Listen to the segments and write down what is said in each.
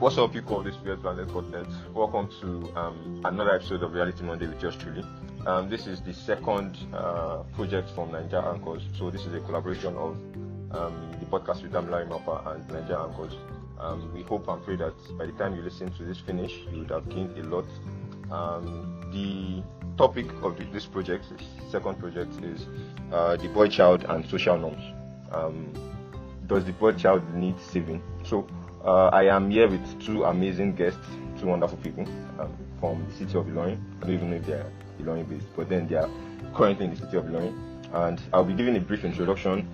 What's up, people of this weird planet content? Welcome to another episode of Reality Monday with yours truly. This is the second project from NaijaAnchors. So this is a collaboration of the podcast with Damilare Mapper and NaijaAnchors. We hope and pray that by the time you listen to this finish, you would have gained a lot. The topic of this project, this second project, is the boy child and social norms. Does the boy child need saving? So I am here with two amazing guests, two wonderful people from the city of Ilorin. I don't even know if they are Ilorin based, but then they are currently in the city of Ilorin. And I'll be giving a brief introduction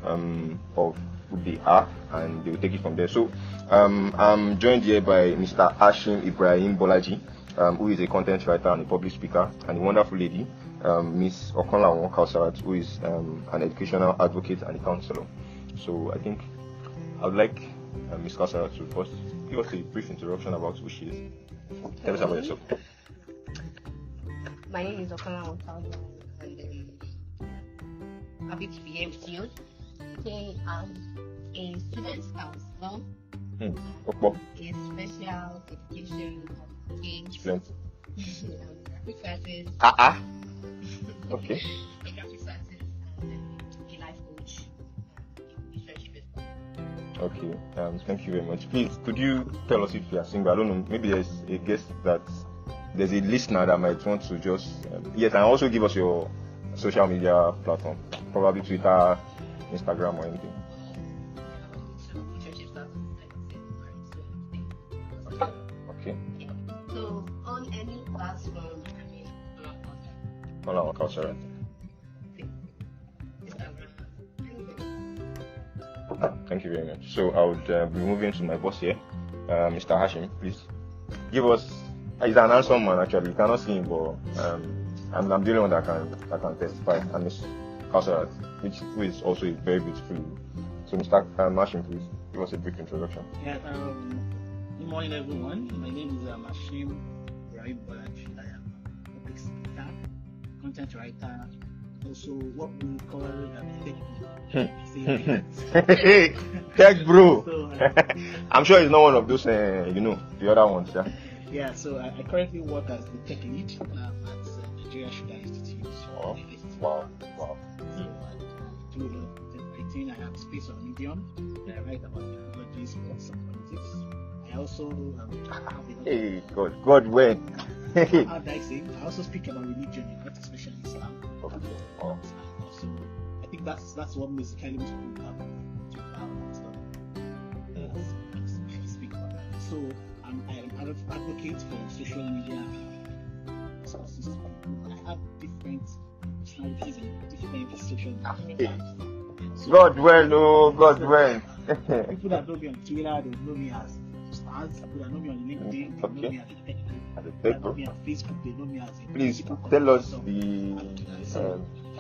of who they are, and they will take it from there. So I'm joined here by Mr. Hashim Ibrahim Bolaji, who is a content writer and a public speaker, and a wonderful lady, Miss Okonlawon Kausarat, who is an educational advocate and a counselor. So I think I would like Ms. Kausarat to first give us a brief introduction about who she is. Tell us about yourself. My name is Okonlawon Kausarat, and happy to be here with you. Today I'm a student counselor, a special education of kids, graphic artist, Okay. a graphic artist, and a life coach, relationship expert. Okay, thank you very much. Please, could you tell us if you are single? I don't know, maybe there's a guest there's a listener that might want to just, yes, and also give us your social media platform, probably Twitter, Instagram, or anything. Okay. So, on any platform, On our culture. Thank you very much. So I would be moving to my boss here, Mr. Hashim. Please give us. He's an handsome man actually. You cannot see him, but I'm the only one that can testify. And Miss Kausarat, who is also a very beautiful lady. So Mr. Hashim, please give us a brief introduction. Yeah. Good morning, everyone. My name is Hashim Ibrahim Bolaji. I am a public speaker, content writer. Also, what we call Tech bro. So, I'm sure it's not one of those, the other ones. Yeah. Yeah, so I currently work as the tech lead at NaijaAnchors Institute. Oh, wow. So I do a lot of writing. I have space on Medium. I write about technology, sports, and politics. I also Hey, God, when? how do I say? I also speak about religion, not especially Islam. Okay. Oh. So I think that's what musically makes people speak about that. So I'm an advocate for social media resources. I have different personalities and different social media. So God, when? people that know me on Twitter, they know me as stars. People that know me on LinkedIn, they know me as a tech. People that know me on Facebook, they know me as a Please tell us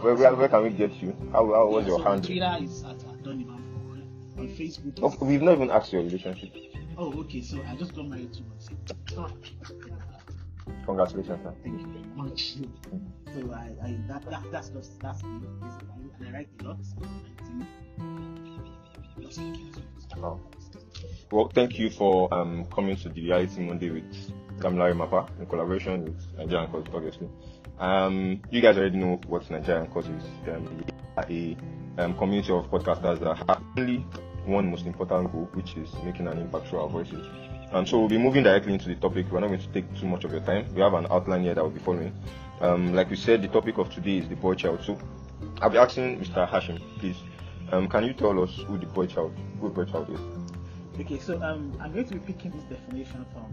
where can we get you? How was your handle? Twitter is at Damilare Mapper. On Facebook, We've not even asked your relationship. oh, okay. So I just got married 2 months ago. Congratulations, sir. Thank you very much. So that's me. Basically. And I write a lot. Oh. Well, thank you for coming to the Reality Monday with Damilare Mapper in collaboration with NaijaAnchors, obviously. You guys already know what NaijaAnchors is. A community of podcasters that have only one most important goal, which is making an impact through our voices. So we'll be moving directly into the topic. We're not going to take too much of your time. We have an outline here that we'll be following. Like we said, the topic of today is the boy child. So I'll be asking Mr. Hashim, please. Can you tell us who the boy child is? Okay, so I'm going to be picking this definition from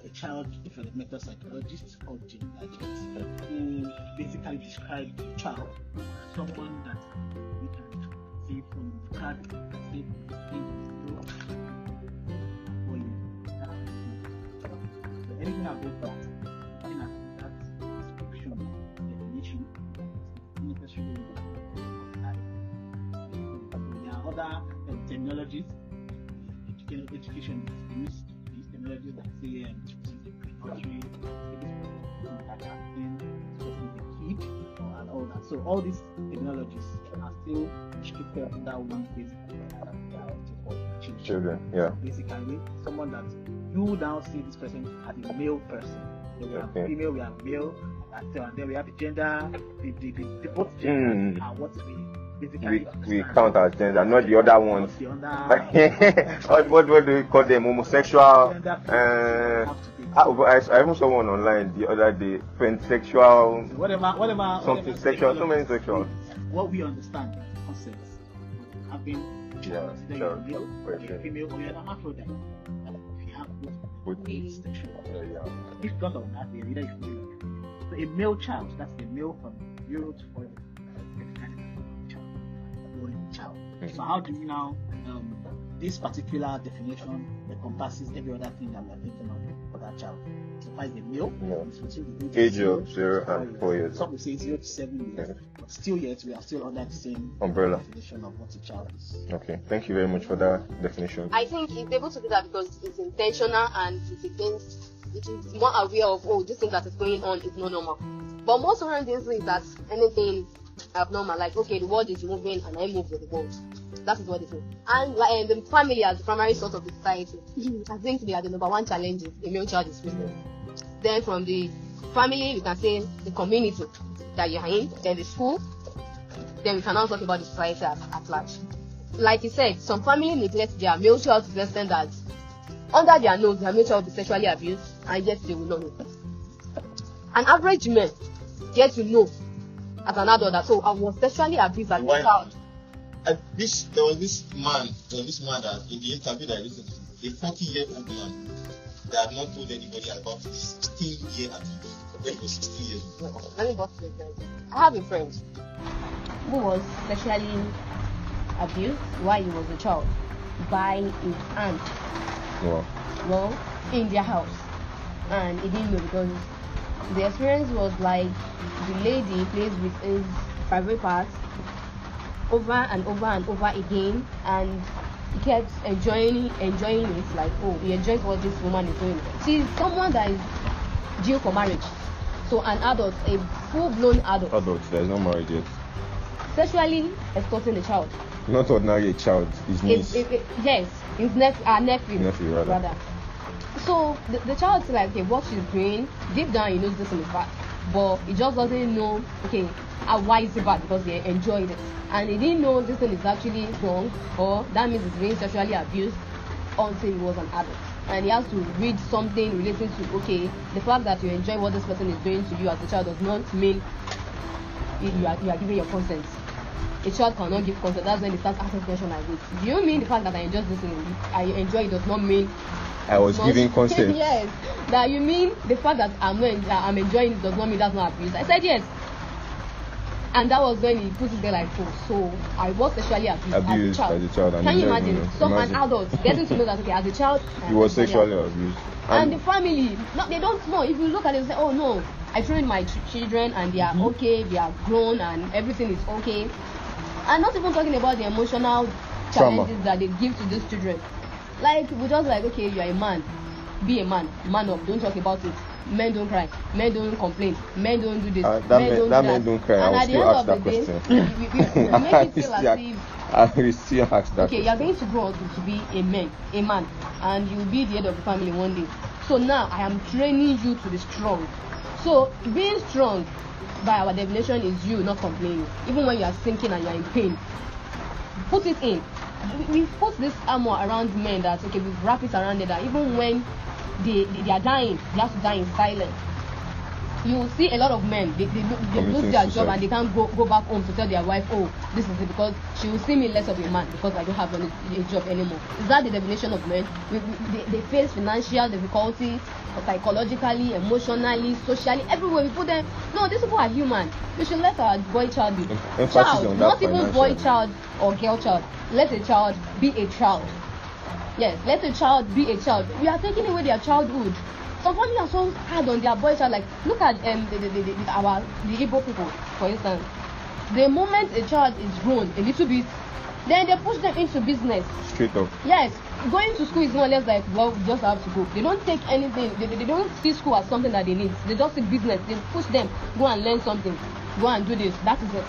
a child developmental psychologist called Damilare, who basically described the child as someone that we can see from the card, so anything about that, looking at that description, definition, necessarily. There are other terminologies education use these terminologies like say nurturing, kid, and all that. So all these technologies are still restricted under one basic children. Yeah. Basically, someone that you now see this person as a male person. So we have female, we have male, and then we have the gender, the both genders are what we basically we count as gender, not the other ones. What do we call them? Homosexual. I even saw one online the other day. Pansexual. Whatever. Something sexual. So many sexuals. What we understand concepts having male, female, or hermaphrodite. We have both sexual. If not of that, either is male. So a male child, that's a male from 0 to 4. Child. So how do we now this particular definition encompasses every other thing that we are thinking of for that child? So if it's a male, it's between the age of 0 and 4 years. Some will say 0 to 7 years, but still yet we are still under the same umbrella definition of what a child is. Okay, thank you very much for that definition. I think it's able to do that because it's intentional and it is more aware of this thing that is going on is not normal. But most of the things is that anything abnormal, like the world is moving and I move with the world. That is what it is. And the family as the primary source of the society, I think they are the number one challenge is the male child is facing. Then from the family, you can say the community that you are in, then the school, then we can also talk about the society at large. Like you said, some family neglect their male child to the extent that under their nose, their male child will be sexually abused, and yet they will not know. An average man gets to know as an adult that I was sexually abused as a child. There was this man that in the interview that I listened to, a 40-year-old man that had not told anybody about his 16-year abuse when he was 16 years old. Let me bust it down. I have a friend who was sexually abused while he was a child by his aunt. Wow. Well, in their house, and he didn't know because the experience was like the lady plays with his private parts over and over and over again, and he kept enjoying it. Like, he enjoys what this woman is doing. She's someone that is due for marriage, so an adult, a full-blown adult. There's no marriage yet. Sexually escorting the child. Not ordinary child, his niece. Yes, his nephew rather. So the child's like, what she's doing, deep down he knows this is bad, but he just doesn't know, why is it bad, because they enjoyed it. And he didn't know this thing is actually wrong, or that means it's being sexually abused until he was an adult. And he has to read something related to, the fact that you enjoy what this person is doing to you as a child does not mean you are giving your consent. A child cannot give consent. That's when they start asking questions like this. Do you mean the fact that I enjoy this thing, I enjoy it does not mean I was giving consent? Yes. That you mean the fact that I'm enjoying it does not mean that's not abuse? I said yes. And that was when he put it there like, so I was sexually abused as a child. Can you imagine? An adult getting to know that, as a child, he was sexually abused. And the family, they don't know. If you look at it and say, oh no, I trained my children and they are okay, they are grown and everything is okay. And not even talking about the emotional challenges that they give to these children. Like, we just like, you are a man, be a man, man up, don't talk about it. Men don't cry, men don't complain, men don't do this, men don't cry. And I will still ask that question. We make it feel as if I will still ask that question. You are going to grow up to be a man, and you will be the head of the family one day. So now I am training you to be strong. So being strong, by our definition, is you not complaining. Even when you are sinking and you are in pain, put it in. We put this armor around men that we wrap it around it, that even when they are dying, they have to die in silence. You will see a lot of men, they lose their job and they can't go back home to tell their wife, this is it, because she will see me less of a man because I don't have a job anymore. Is that the definition of men? They face financial difficulty, psychologically, emotionally, socially, everywhere. We put them. No, these people are human. We should let our boy child be child, not even boy child or girl child. Let a child be a child. Yes, let a child be a child. We are taking away their childhood. Some families are so hard on their boy child. Like, look at the Igbo people, for instance. The moment a child is grown a little bit, then they push them into business. Straight up. Yes, going to school is more or less like, well, we just have to go. They don't take anything. They don't see school as something that they need. They just see business. They push them, go and learn something, go and do this. That is it.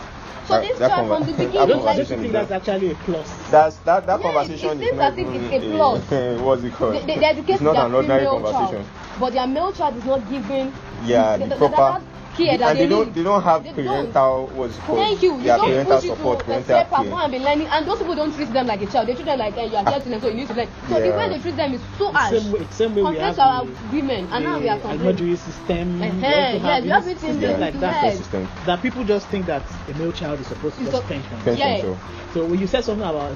So this child from the beginning, I don't think that's actually a plus. That conversation it seems as if it's a plus. What's it called? They educate it's not their an ordinary female conversation. child, but their male child is not given the proper care that and they don't have parental what's called. Thank you. Yeah, You don't parental push it support, to parental a care. and be learning, and those people don't treat them like a child. They treat them like, hey, you are here to learn, so you need to learn. So the way they treat them is so harsh. Same way we have to our women, and now we are complaining. System. Yes, you have everything like that. That people just think that a male child is supposed to just spend from. Yeah. So when you said something about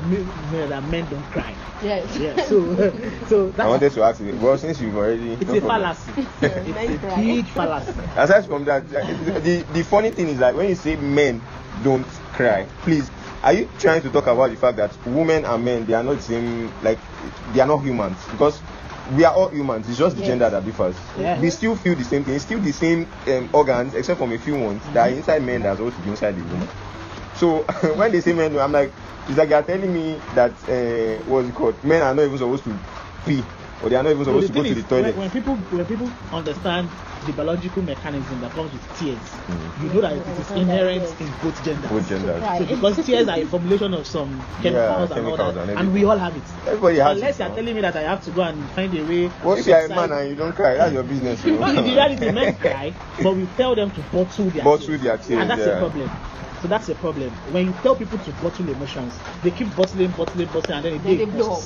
that men don't cry. Yes. Yeah. So that's I wanted to ask you. Well, since you've already. It's a fallacy. It's a big fallacy. Aside from that, the funny thing is that when you say men don't cry, please, are you trying to talk about the fact that women and men, they are not the same, like they are not humans? Because we are all humans. It's just the gender that differs. Yeah. We still feel the same thing. It's still the same organs, except from a few ones that are inside men that's supposed to be inside the woman. So when they say men, I'm like, it's like you're telling me that what's it called? Men are not even supposed to pee, or they are not even supposed to go to the toilet. When people understand the biological mechanism that comes with tears, you know that it is inherent in both genders. Both genders. So because tears are a formulation of some chemicals and all that, and we all have it. Everybody has Unless you're telling me that I have to go and find a way. Well, if you're a man and you don't cry, that's your business. In reality, men cry, but we tell them to bottle their tears. And that's a problem. So that's a problem. When you tell people to bottle emotions, they keep bottling, and then they blow.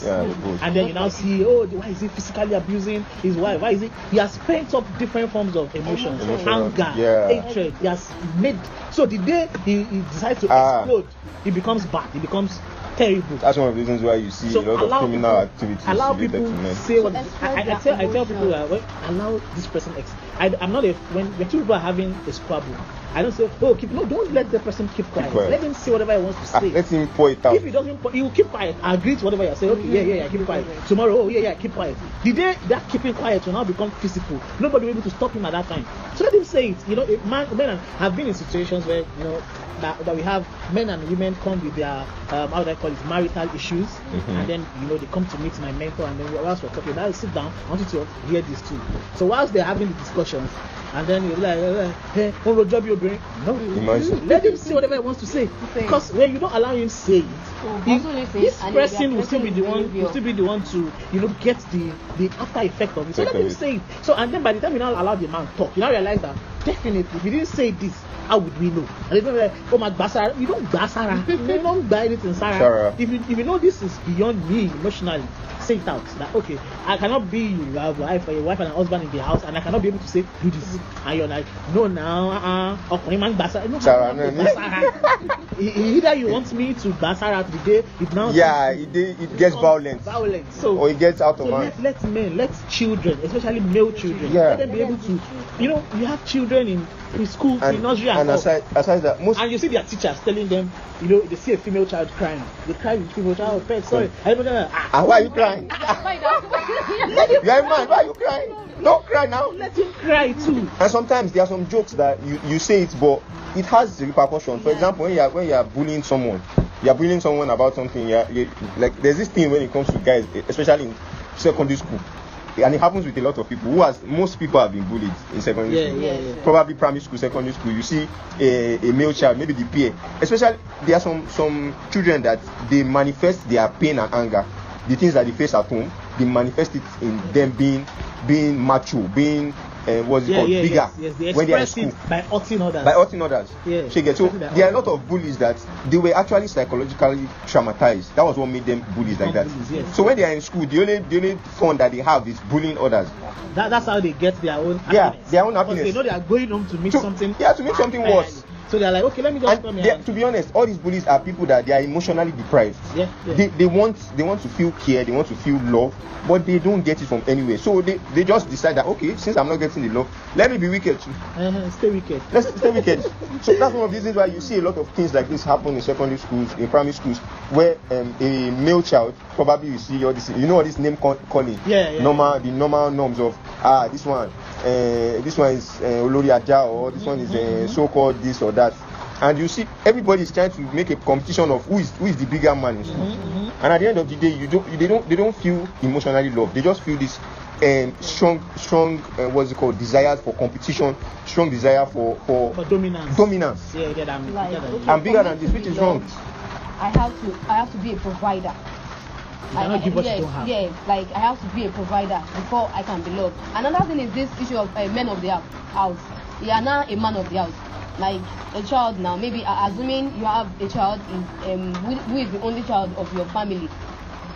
And then you now see, why is he physically abusing his wife? Why is he? He has pent up different forms of emotions, anger, hatred. He has made. So the day he decides to explode, he becomes bad. He becomes terrible. That's one of the reasons why you see a lot of criminal activities. Allow people to say what I tell people that allow this person. I'm not when two people are having a squabble. I don't say, don't let the person keep quiet. Let him say whatever he wants to say. Let him pour it out. If he doesn't, he will keep quiet. I agree to whatever you say. Okay, yeah, keep quiet. Tomorrow, keep quiet. The day that keeping quiet will now become physical. Nobody will be able to stop him at that time. So let him say it. Men have been in situations where that we have men and women come with their how do I call it, marital issues, and then they come to meet my mentor, and then whilst we're talking, now sit down. I want you to hear this too. So whilst they're having the discussions, and then you're like, hey, job your brain. No, let him say whatever he wants to say. Because when you don't allow him to say it, this person will still be the one to get the after effect of it. So let him say it. So and then by the time you now allow the man talk, you now realize that definitely if he didn't say this, how would we know? And it's not like, oh my basara, you don't basara, you don't buy anything, Sarah. If you know this is beyond me emotionally, say it out. That okay, I cannot be you have a wife and a husband in the house, and I cannot be able to say do this. And you're like, no, now, basara. No, basara. Either you want me to basara today, it now. Yeah, it gets violent. So or it gets out of hand. Let children, especially male children, let them be able to. You have children in school, in nursery, and aside that, and you see their teachers telling them, they see a female child crying, they cry with female child. Sorry, why are you crying? You are a man. Why are you crying? Don't cry now. Let him cry too. And sometimes there are some jokes that you say it, but it has repercussions. For example, when you are bullying someone, about something. Like there's this thing when it comes to guys, especially in secondary school. And it happens with a lot of people most people have been bullied in secondary school. Probably primary school, secondary school. You see a male child, maybe the peer. Especially there are some children that they manifest their pain and anger. The things that they face at home, they manifest it in them being macho, being bigger when they are in school. By hurting others. Yeah. So there are a lot of bullies that they were actually psychologically traumatized. That was what made them bullies like that. So when they are in school, the only fun that they have is bullying others. That's how they get their own happiness. Yeah, their own happiness. Because they know they are going home to meet something. Yeah, to meet something worse. So they're like, okay, let me just come here. To be honest, all these bullies are people that they are emotionally deprived. Yeah. They want to feel care, they want to feel love, but they don't get it from anywhere. So they just decide that, okay, since I'm not getting the love, let me be wicked too. Stay wicked. Let's stay wicked. So that's one of the reasons why you see a lot of things like this happen in secondary schools, in primary schools, where a male child, probably you see all this, all this name calling. The normal norms of this one is Olori Aja, or this one is so-called this or that, and you see everybody is trying to make a competition of who is the bigger man in school. And at the end of the day, they don't feel emotionally loved. They just feel this strong what's it called, desire for competition, strong desire for dominance. Yeah, I'm bigger than this, which is wrong. I have to be a provider. Yes, like I have to be a provider before I can be loved. Another thing is this issue of men of the house. You are now a man of the house. Like a child now, maybe assuming you have a child who is the only child of your family.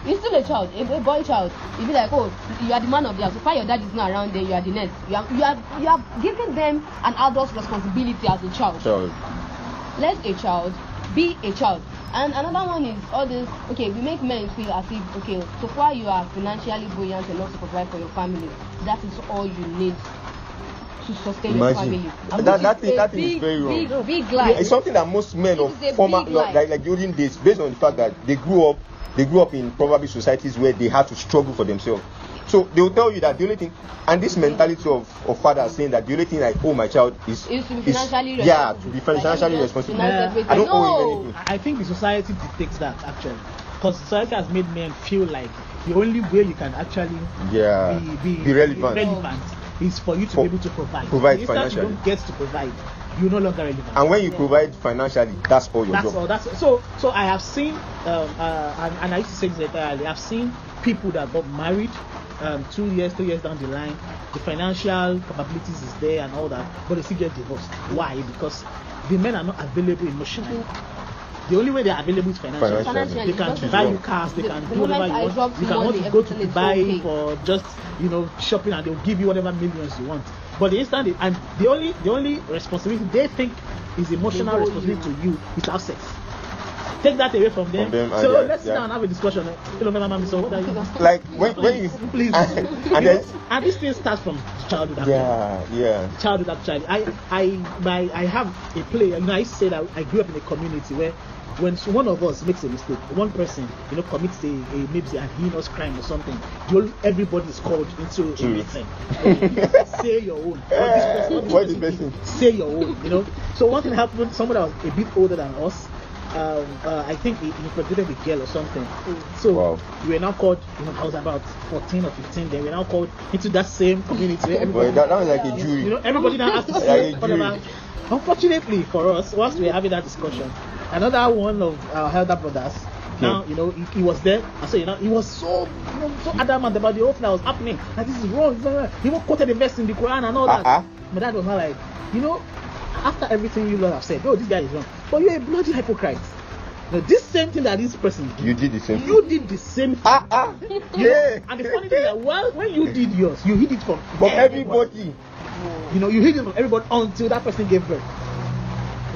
He's still a child, a boy child. You be like, oh, you are the man of the house. So far your dad is not around there, you are the next. You are giving them an adult responsibility as a child. Let a child be a child. And another one is all this, okay, we make men feel as if, okay, so far you are financially buoyant enough to provide for your family. That is all you need to sustain your family. That thing is very wrong. Big lie. It's something that most men of former, like the olden days, based on the fact that they grew up in probably societies where they had to struggle for themselves. So they will tell you that the only thing, and this mentality of fathers saying that the only thing like, oh, my child is to be financially responsible. Yeah, to be financially responsible. I don't owe him anything. I think the society dictates that actually, because society has made men feel like the only way you can actually be relevant is for you to be able to provide. Provide financially. You don't get to provide, you're no longer relevant. And when you provide financially, that's all your job. So I have seen, and I used to say this earlier, I've seen people that got married 2 years, 3 years down the line, the financial capabilities is there and all that, but they still get divorced. Why? Because the men are not available emotionally. The only way they are available is financially. They can buy you cars, they can do whatever you want. You can want to go to Dubai for just shopping, and they'll give you whatever millions you want. But the instant and the only responsibility they think is emotional responsibility to you is to have sex. Take that away from them. So let's sit down and have a discussion. So what are you? Like when you please and this thing starts from childhood. Childhood actually. I have a play. I used to say that I grew up in a community where when one of us makes a mistake, one person commits maybe a heinous crime or something, everybody is called into a meeting. Say your own. What is the person? Say your own. So one thing happened. Someone that was a bit older than us. I think he impregnated a girl or something. So we were now called. I was about 14 or 15. Then we were now called into that same community. That was like a jury. Everybody now has to say whatever. Unfortunately for us, whilst we were having that discussion, another one of our elder brothers. Now he was there. And so he was so adamant about the whole thing that was happening. Like, this is wrong. He even quoted the verse in the Quran and all that. My dad was not like, after everything you have said, this guy is wrong. But you're a bloody hypocrite. Now, this same thing that this person did, you did the same thing. You did the same thing. And the funny thing is that when you did yours, you hid it from everybody. You hid it from everybody until that person gave birth.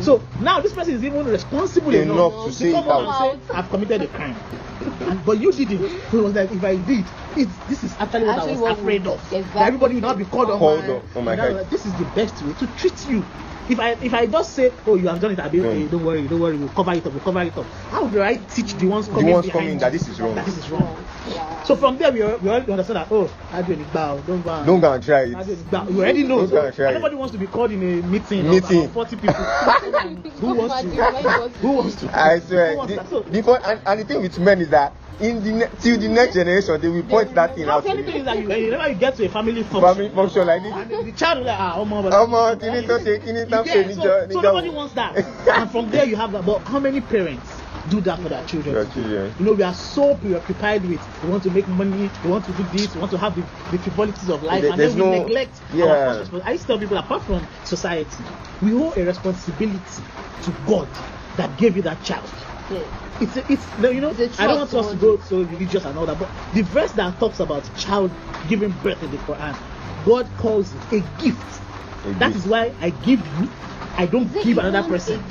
So now this person is even responsible enough to say it out. I've committed a crime. But you did it. So it was like, if I did, this is actually what I was afraid of. Exactly. That everybody will not be called on my head. Like, this is the best way to treat you. If I just say, oh, you have done it, I'll be okay, don't worry, we'll cover it up. How do I teach the ones coming that this is wrong? Yeah. So from there we already understand that, I do it bow, don't go and try it. You already know. Nobody wants to be called in a meeting. Of 40 people. Who wants to? I swear. And the thing with men is that till the next generation they will point that thing out. The funny thing is that whenever you get to a family function like this, and the child will like, so nobody wants that. And from there you have that. But how many parents do that for their children? We are so preoccupied with, we want to make money, we want to do this, we want to have the frivolities of life, and then we neglect our responsibility. I used to tell people, apart from society, we owe a responsibility to God that gave you that child. It's I don't want us to go so religious and all that, but the verse that talks about child giving birth in the Quran, God calls it a gift. That is why I give you. I don't give another person.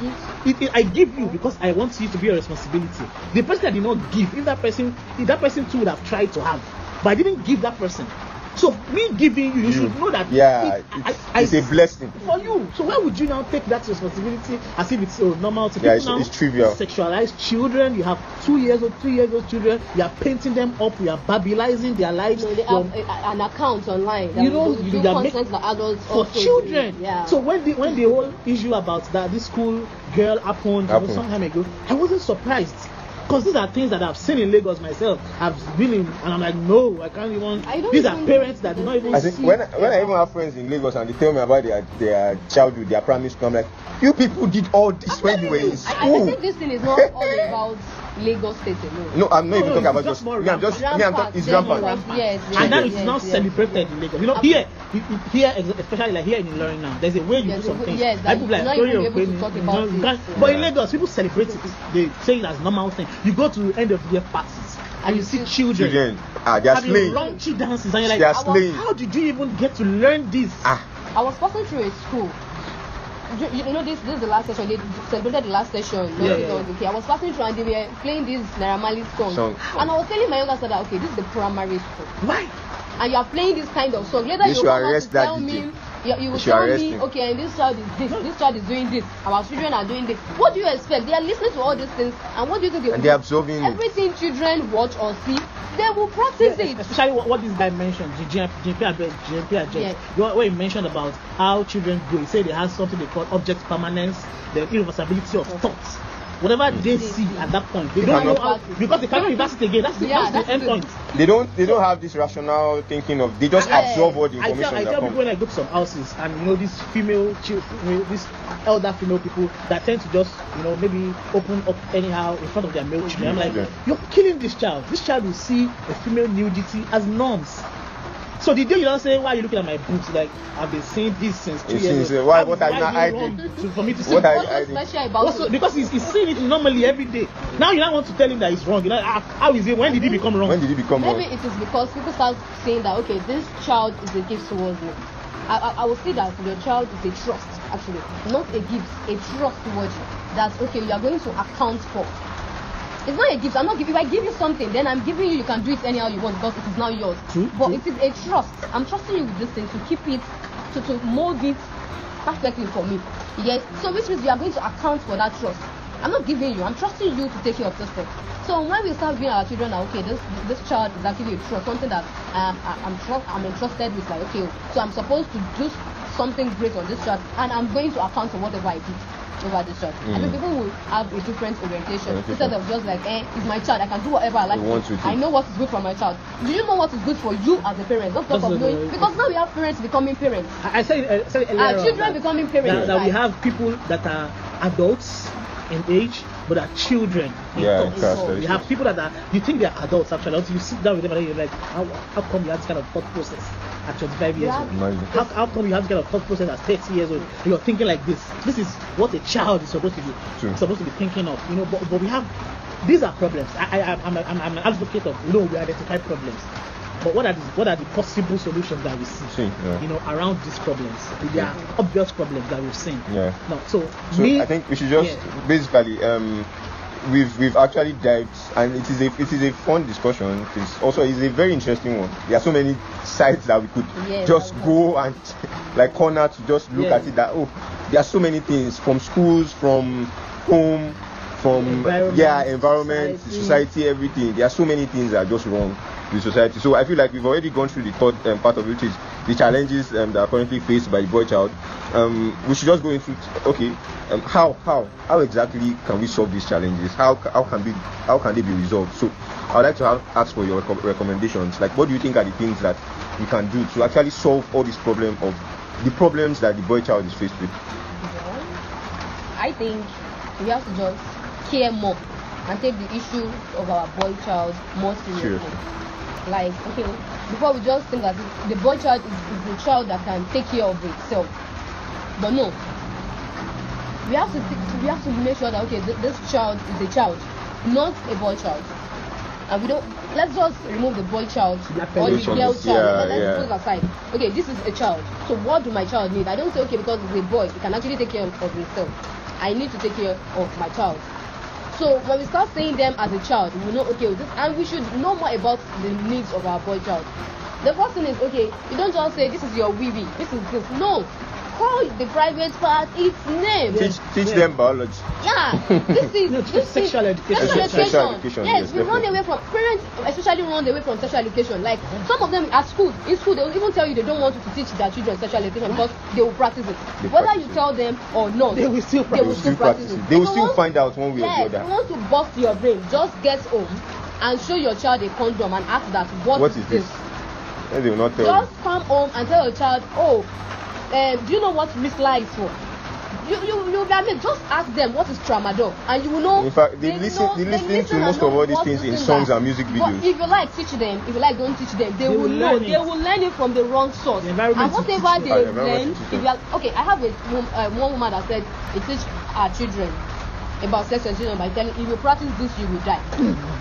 I give you because I want you to be a responsibility. The person that did not give, if that person too would have tried to have, but I didn't give that person. So me giving you should know that it's a blessing for you. So why would you now take that responsibility as if it's so normal to people now? It's trivial. Sexualize children. You have 2 years old, 3 years old children. You are painting them up. You are Babylizing their lives. They have an account online. You are making adults for children. Yeah. So when the whole issue about this school girl happened some time ago, I wasn't surprised. Because these are things that I've seen in Lagos myself. I've been in, and I'm like, no, I can't even. These are parents that do not even. I think when I even have friends in Lagos and they tell me about their childhood, their primary school, I'm like, you people did all this when you were in school. I think this thing is not all about Lagos State alone. No, I'm not even talking about just more. It's rampant. Yes, and that is not celebrated in Lagos. You know, here, especially like here in Ilorin now, there's a way you do some things. Yes, that people like but in Lagos, people celebrate it. They say it as normal thing. You go to end of the year parties and you see children they are slaying raunchy dances, and you're like, they are slaying. How did you even get to learn this? I was passing through a school. You know, this is the last session. They celebrated the last session. Okay. I was passing through and they were playing this Naira Marley song. And I was telling my younger sister that, okay, this is the primary school. Why? And you are playing this kind of song. Later you will come out to tell me, you will tell me, okay, and this child is this child is doing this, our children are doing this. What do you expect? They are listening to all these things, and what do you think they will do? And they are absorbing everything children watch or see. They will practice it. Especially what this guy mentioned, the GMP address. Yes. What he mentioned about how children grow. He said they have something they call object permanence, the irreversibility of thoughts. Whatever they see at that point, they don't know how, because they cannot reverse it again. That's the end point. They don't have this rational thinking of, they just absorb all the information. I tell people when I go to some houses and you know these these elder female people that tend to just maybe open up anyhow in front of their male children. I'm like, you're killing this child. This child will see a female nudity as norms. So the day you don't say, why are you looking at my boobs? Like, I've been saying this since 2 years ago. What are you not hiding? For me to say, what are you hiding? Because he's seeing it normally every day. Now you don't want to tell him that it's wrong. How is it? When did he become wrong? Maybe it is because people start saying that, okay, this child is a gift towards me. I will say that your child is a trust, actually. Not a gift, a trust towards you. That's okay, you are going to account for. It's not a gift. I'm not giving. If I give you something, then I'm giving you. You can do it anyhow you want because it is now yours. But it is a trust. I'm trusting you with this thing to keep it, to mold it perfectly for me. Yes. So which means you are going to account for that trust. I'm not giving you. I'm trusting you to take care of this thing. So when we start giving our children, okay, this child is actually a trust, something that I'm entrusted with. Like, okay, so I'm supposed to do something great on this child, and I'm going to account for whatever I do over this child. I mean, people will have a different orientation instead of just like, it's my child, I can do whatever I like. I know what is good for my child. Do you know what is good for you as a parent? Not talk of knowing, because now we have parents becoming parents. I said earlier, children becoming parents. That we have people that are adults in age, but are children in thought. We have people that are, you think they are adults actually, until you sit down with them and you're like, how come you have this kind of thought process at 25 years old? How come you have this kind of thought process at 30 years old? You're thinking like this. This is what a child is supposed to be thinking of. But we have, these are problems. I'm an advocate of, we identify problems. But what are the possible solutions that we see? Around these problems. There are obvious problems that we've seen. So I think we should just basically we've actually dived, and it is a fun discussion. It's a very interesting one. There are so many sites that we could just go and like corner to just look at it. That there are so many things, from schools, from home, from environment, society, everything. There are so many things that are just wrong with society. So I feel like we've already gone through the third part of it, which is the challenges that are currently faced by the boy child. We should just go into how exactly can we solve these challenges? How can they be resolved? So I would like to ask for your recommendations. Like, what do you think are the things that we can do to actually solve all this problem of the problems that the boy child is faced with? I think we have to just care more and take the issue of our boy child more seriously. Like, okay, before we just think that the boy child is a child that can take care of itself, but no, we have to make sure that, okay, this child is a child, not a boy child, and let's just remove the boy child or the girl child. Let's put it aside. Okay, this is a child. So what do my child need? I don't say, okay, because it's a boy, he can actually take care of himself. I need to take care of my child. So when we start saying them as a child, we know, okay, and we should know more about the needs of our boy child. The first thing is, okay, you don't just say, this is your wee-wee, this is this. No, call the private part its name. Teach them biology. Yeah, this is sexual education. Sexual education. Yes, we run away from parents, especially run away from sexual education. Like some of them at school, in school they will even tell you they don't want you to teach their children sexual education because they will practice it. Whether you tell them or not, they will still practice it. They will still find out one way or the other. If you want to bust your brain, just get home and show your child a condom and ask that what is this? They will not tell you. Just come home and tell your child, do you know what Risla is for? Just ask them what is tramadol, and you will know. In fact, they listen to most of all these things in songs and music videos. But if you like, teach them. If you like, don't teach them. They will know. They will learn it from the wrong source. And whatever they learn, I have one woman that said they teach our children about sex education by telling, if you practice this, you will die.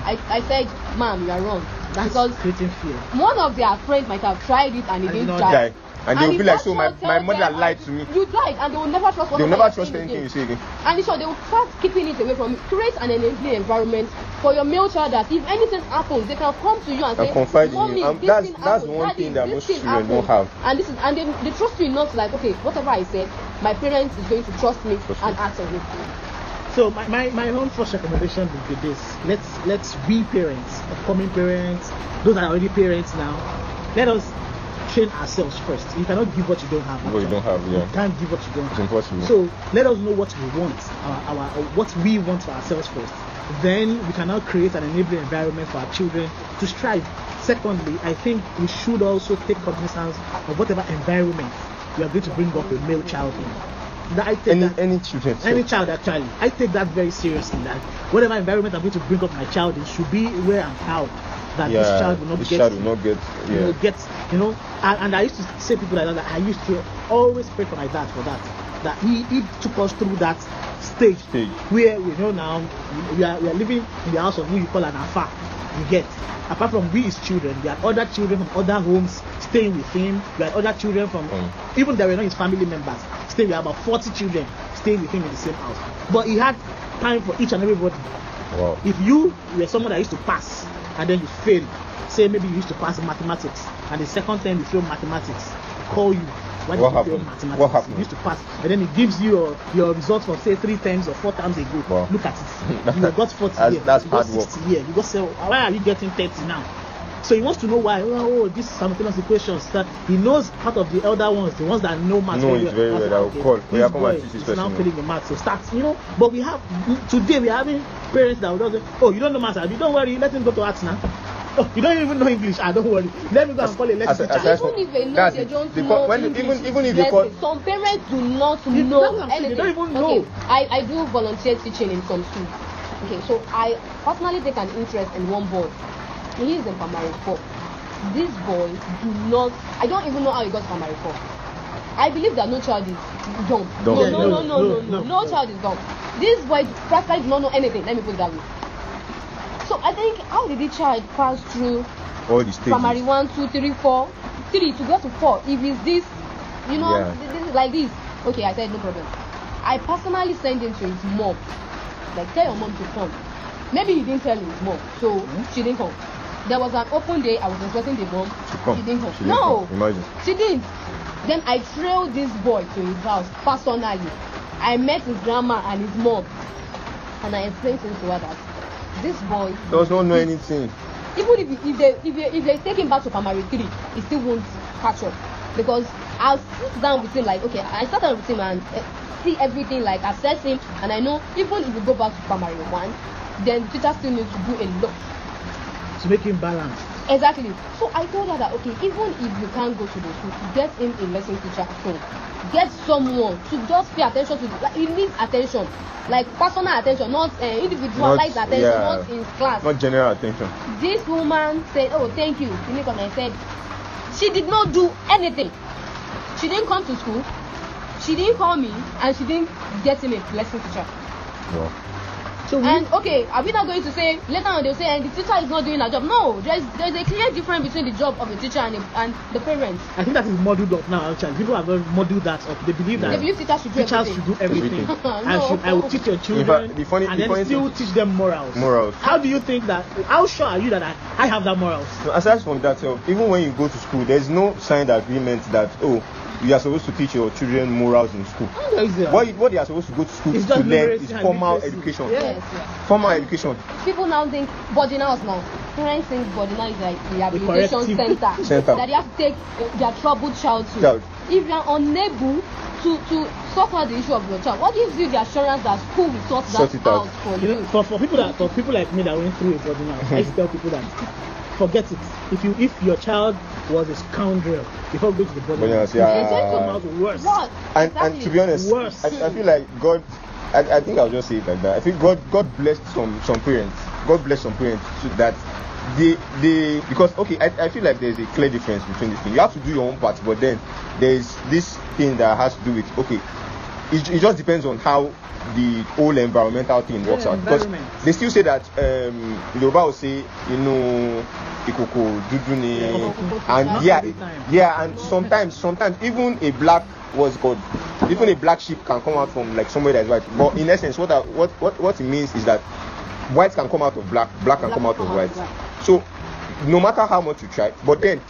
I said, ma'am, you are wrong. That's creating fear. One of their friends might have tried it and it didn't die. And they will be like, so my mother lied to me. You lied, and they will never trust. They will never trust anything you say again. And so they will start keeping it away from you. Create an enabling environment for your male child that if anything happens, they can come to you and say, confide in you. That's one thing that most children don't have. And they trust you enough to like, okay, whatever I said, my parents is going to trust me and act on it. So my own first recommendation would be this: let's be parents, upcoming parents, those that are already parents now. Let us train ourselves first. You cannot give what you don't have. What you don't have, yeah. You can't give what you don't have. It's impossible. So let us know what we want, what we want for ourselves first. Then we can now create an enabling environment for our children to strive. Secondly, I think we should also take cognizance of whatever environment we are going to bring up a male child in. Any child actually. I take that very seriously. That whatever environment I'm going to bring up my child in should be where I'm proud that this child will not get. And I used to say people like that I used to always pray for my dad for that he took us through that stage where now we are living in the house of who you call an afa. You get, apart from we his children, there are other children from other homes staying with him. There are other children from even there were not his family members staying. We have about 40 children staying with him in the same house, but he had time for each and everybody. Wow. If you were someone that used to pass and then you fail, say maybe you used to pass mathematics and the second time you fail mathematics, call you. What happened? You used to pass, and then it gives you your results from say 3 times or 4 times ago. Wow. Look at it. You got 40 here. That's you hard got 60 work. here. You got say, why are you getting 30 now? So he wants to know why. This simultaneous equations. That he knows part of the elder ones, the ones that know math. No, it's very well. I will call. We are coming to teach now failing the math. So start. But we have today we are having parents that will say, "Oh, you don't know math. Don't worry. Let him go to arts now." Oh, you don't even know English. Don't worry. Let me go and call a lecture. Even if they know, they don't know English. Even if they call, some parents do not know anything. They don't even know. Okay, I do volunteer teaching in some schools. Okay, so I personally take an interest in one boy. He is in primary 4. This boy I don't even know how he got primary 4. I believe that no child is dumb. No child is dumb. This boy practically does not know anything. Let me put it that way. So I think, how did the child pass through all the stages? Primary 1, 2, 3, 4, 3 to get to 4? If it's this, this is like this. Okay, I said no problem. I personally sent him to his mom. Like, tell your mom to come. Maybe he didn't tell his mom, so she didn't come. There was an open day. I was expecting the mom. She didn't come. No, imagine. She didn't. Then I trailed this boy to his house personally. I met his grandma and his mom, and I explained things to her that this boy does not know anything. Even if they take him back to primary 3, he still won't catch up, because I'll sit down with him like, okay, I sat down with him and see everything, like assess him, and I know even if we go back to primary 1, then the teacher still needs to do a lot to make him balanced. Exactly. So I told her that, okay, even if you can't go to the school, get him a lesson teacher at home. Get someone to just pay attention to. Like, he needs attention, like personal attention, not individualized attention, not in class. Not general attention. This woman said, "Oh, thank you." And I said, she did not do anything. She didn't come to school. She didn't call me, and she didn't get him a lesson teacher. Wow. Okay, are we not going to say later on they'll say and the teacher is not doing her job? No, there's a clear difference between the job of the teacher and the parents. I think that is modeled up now. Actually, people have modeled that up. They believe that teachers should do everything. I will teach your children, and then still teach them morals. How do you think that? How sure are you that I have that morals? No, aside from that, even when you go to school, there's no signed agreement that you are supposed to teach your children morals in school. What they are supposed to go to school to learn is formal education. Yes. Formal education. People now think boarding house now. Parents think boarding house is like rehabilitation center. That they have to take their troubled child to. If you are unable to sort out the issue of your child, what gives you the assurance that school will sort that out for you? For people like me that went through a boarding house, I used to tell people that forget it. If your child was a scoundrel before going to the boarding house, come out worse. And to be honest, worse. I feel like God. I think I'll just say it like that. I think God blessed some parents. God blessed some parents so that they because I feel like there's a clear difference between this thing. You have to do your own part, but then there's this thing that has to do with it just depends on how the whole environmental thing works out. Because they still say that Yoruba will say, ikoko duduni, and and sometimes even a black sheep can come out from like somewhere that's white. But in essence, what it means is that white can come out of black can come out of white. So no matter how much you try, but then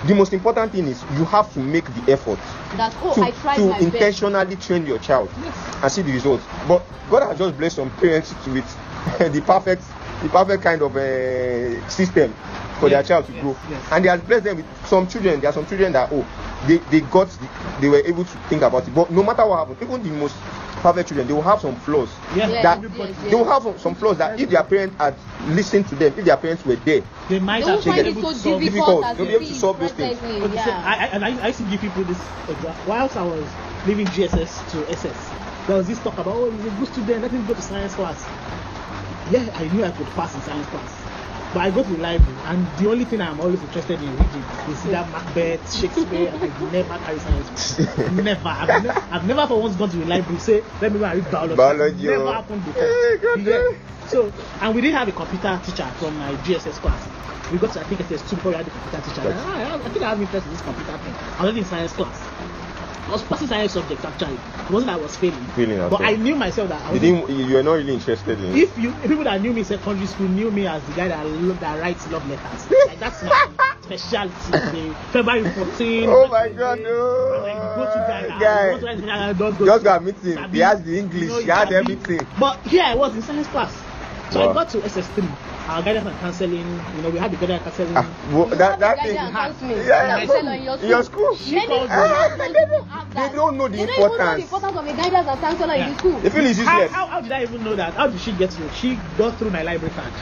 the most important thing is you have to make the effort to intentionally train your child and see the results. But God has just blessed some parents with the perfect kind of system for their child to grow. And they have blessed them with some children. There are some children that they were able to think about it. But no matter what happens, even the most perfect children, they will have some flaws. They will have some flaus that if their parents had listened to them, if their parents were there, they might have been able to solve difficult. They'll be able to solve those things. I used to give people this example. Whilst I was leaving GSS to SS, there was this talk about, he's a good student, let him go to science class. Yeah, I knew I could pass in science class. But I go to the library, and the only thing I'm always interested in reading is either Macbeth, Shakespeare. I never carry science books. Never. I've never for once gone to the library say, let me go and read biology. Never happened before. So, and we didn't have a computer teacher from my GSS class. We got to, I think, SS2 before we had a computer teacher. I think I have interest in this computer thing. I was in science class. I was passing science subjects actually. It wasn't that I was failing. But I knew myself that you were not really interested in it. If people that knew me in secondary school knew me as the guy that writes love letters. Like that's my specialty. February 14. Oh my God, no. I'm like the go-to guy. Just got meeting. He has the English. He has everything. But here I was in science class. So I got to SS3. Our guidance and counseling, we had the guidance and counseling. That thing. In your school? They don't know the importance of a guidance and counselor in the school. They feel it's useless. How did I even know that? How did she get to it? She got through my library card.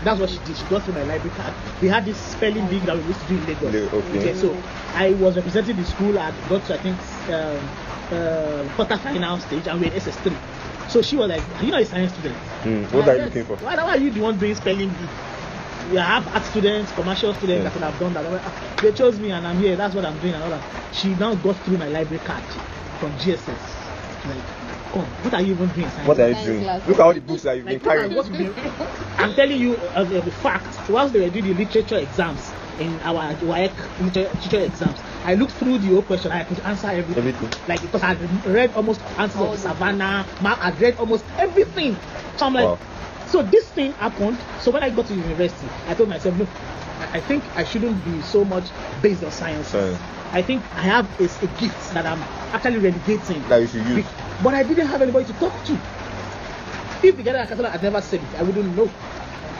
That's what she did. She got through my library card. We had this spelling bee that we used to do in Lagos. Okay. So I was representing the school and got to, I think, quarter-final stage, and we had SS3. So she was like, are you not a science student? What are you looking for? Why are you the one doing spelling bee? We have art students, commercial students that could have done that. They chose me and I'm here, that's what I'm doing and all that. She now got through my library card from GSS. Like, come, what are you even doing? Science? What are you doing? Look at all the books that you've been carrying. I'm telling you the fact, whilst they were doing the literature exams, in our literature exams, I looked through the whole question. I could answer everything. Like, because I had read almost answers of the Savannah. I'd read almost everything. So I'm like, so this thing happened. So when I got to university, I told myself, look, I think I shouldn't be so much based on science. I think I have a gift that I'm actually relegating. That you should use. But I didn't have anybody to talk to. If the guy had never said it, I wouldn't know.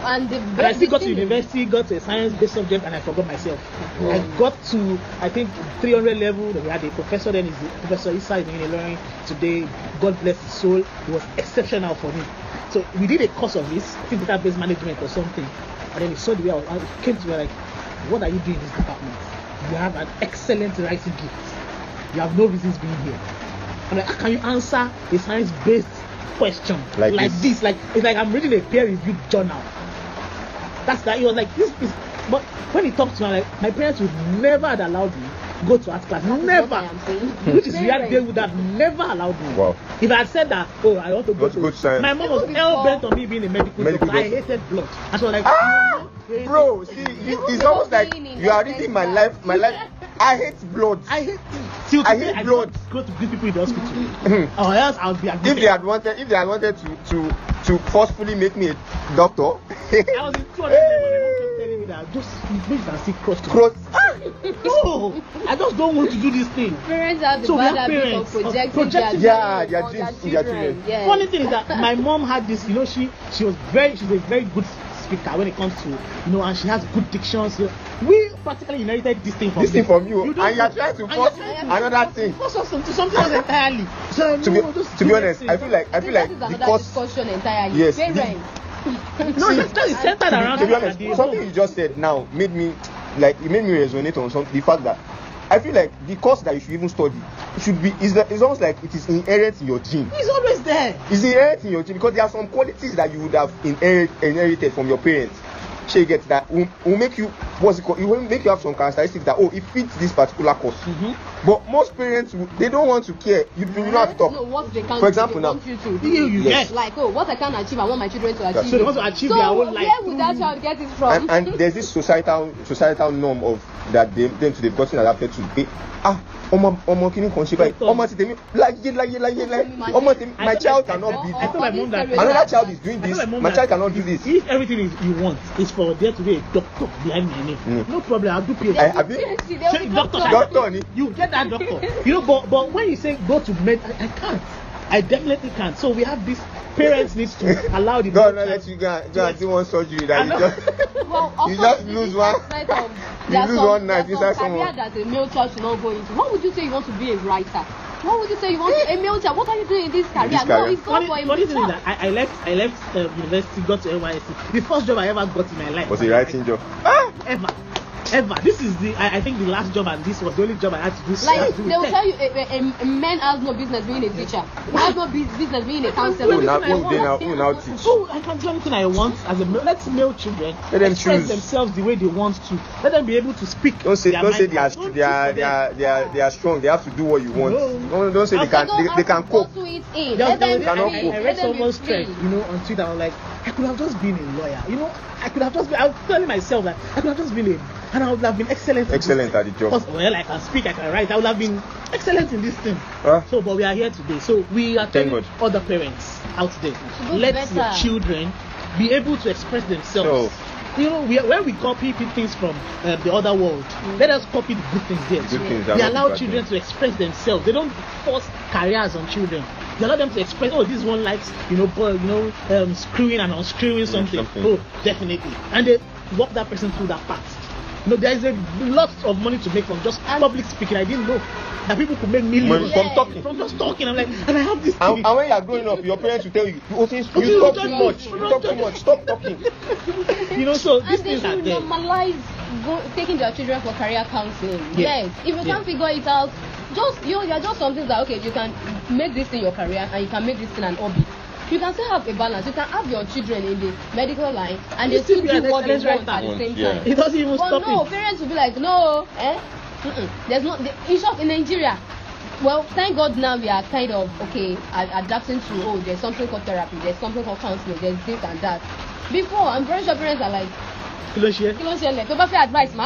And I still got to university, got to a science-based subject, and I forgot myself. I got to, I think, 300 level. We had a professor then, Professor Issa in learning today. God bless his soul. It was exceptional for me. So we did a course of this, I think database management or something. And then he saw the way I came to me like, what are you doing in this department? You have an excellent writing gift. You have no reasons being here. I'm like, can you answer a science-based question like this? Like, it's like I'm reading a peer-reviewed journal. That's that. He was like, this is. But when he talked to me, like, my parents would never have allowed me go to art class. Never. Which is weird. They would have never allowed me. Wow. If I had said that, I want to go to science. My mom was hell bent on me being a medical doctor. I hated blood. And she was like, bro, see, it's almost like you are reading my life. I hate blood. I hate blood. Go to give people in the hospital. Or else I'll be if they had wanted to forcefully make me a doctor. I was in 200 level. Telling me that just and see cross. No, I just don't want to do this thing. Parents have the So we bad have habit of parents projecting their projecting their on dreams in their children. Yes. Funny thing is that my mom had this, she's a very good speaker when it comes to, and she has good diction. So we practically inherited this thing from you, and you're trying to force another thing. Force us into something else entirely. So To be honest, I feel like That is the another cost. discussion entirely. Yes, Parents. no, that is centered around. To be honest, something you just said now made me resonate on something. The fact that I feel like the course that you should even study it's almost like it is inherent in your gene. It's always there. It's inherent in your gene because there are some qualities that you would have inherited from your parents. So you get that will make you it will make you have some characteristics that it fits this particular course. Mm-hmm. But most parents they don't want to care. You don't have to talk. No, what they can For example, they now want you to do. Yes. Like, what I can achieve, I want my children to achieve. So they want to achieve their own life. Where would that child get it from? And there's this societal norm of that they've gotten adapted to. Omo kini kon se bayi. Omo ti temi láyé. Omo temi, my child cannot be I told my mom that another child is doing this. My child cannot do this. If everything you want is for there to be a doctor behind my name, no problem. I'll do PhD. Doctor ni. You get that doctor. But when you say go to med, I can't. I definitely can't. So we have this. Parents need to allow the God not let you go and do one surgery that you just lose one. You lose one knife inside someone. That a male child should not go into. What would you say you want to be a writer? What would you say you want to a male child? What are you doing in this career? No, it's not for a male child. I left university, got to NYSC. The first job I ever got in my life was a writing job. Ever. This is I think the last job, and this was the only job I had to do. Like they will tell you, a man has no business being a teacher. He has no business being a counselor. Who now teach? Oh, I can do anything I want as a male. Let male children let them express choose themselves the way they want to. Let them be able to speak. Don't say they are strong. They have to do what you want. No. Don't say they can cope. I read someone's thread, on Twitter. I was like, I could have just been a lawyer. I was telling myself that I could have just been and I would have been excellent at the job. Well, I can speak, I can write. I would have been excellent in this thing. So, but we are here today. So we are telling other parents out there, let your children be able to express themselves. When we copy things from the other world, let us copy the good things there. They allow children to express themselves. They don't force careers on children. They allow them to express. This one likes, screwing and unscrewing something. Oh, definitely. And they walk that person through that path. There is a lot of money to make from just public speaking. I didn't know that people could make millions from just talking. I'm like, and I have this thing. And when you are growing up, your parents will tell you, you talk too much. Stop talking. So these things are there. Normalize taking their children for career counseling. Yes. If you can't figure it out, you're just something that you can make this thing your career and you can make this thing an hobby. You can still have a balance. You can have your children in the medical line and they still do what they want at the same time. It doesn't even stop. No, parents will be like, no, there's not. In short, in Nigeria, well, thank God now we are kind of adapting to there's something called therapy, there's something called counseling, there's this and that. Before, I'm very sure parents are like, my advice. Go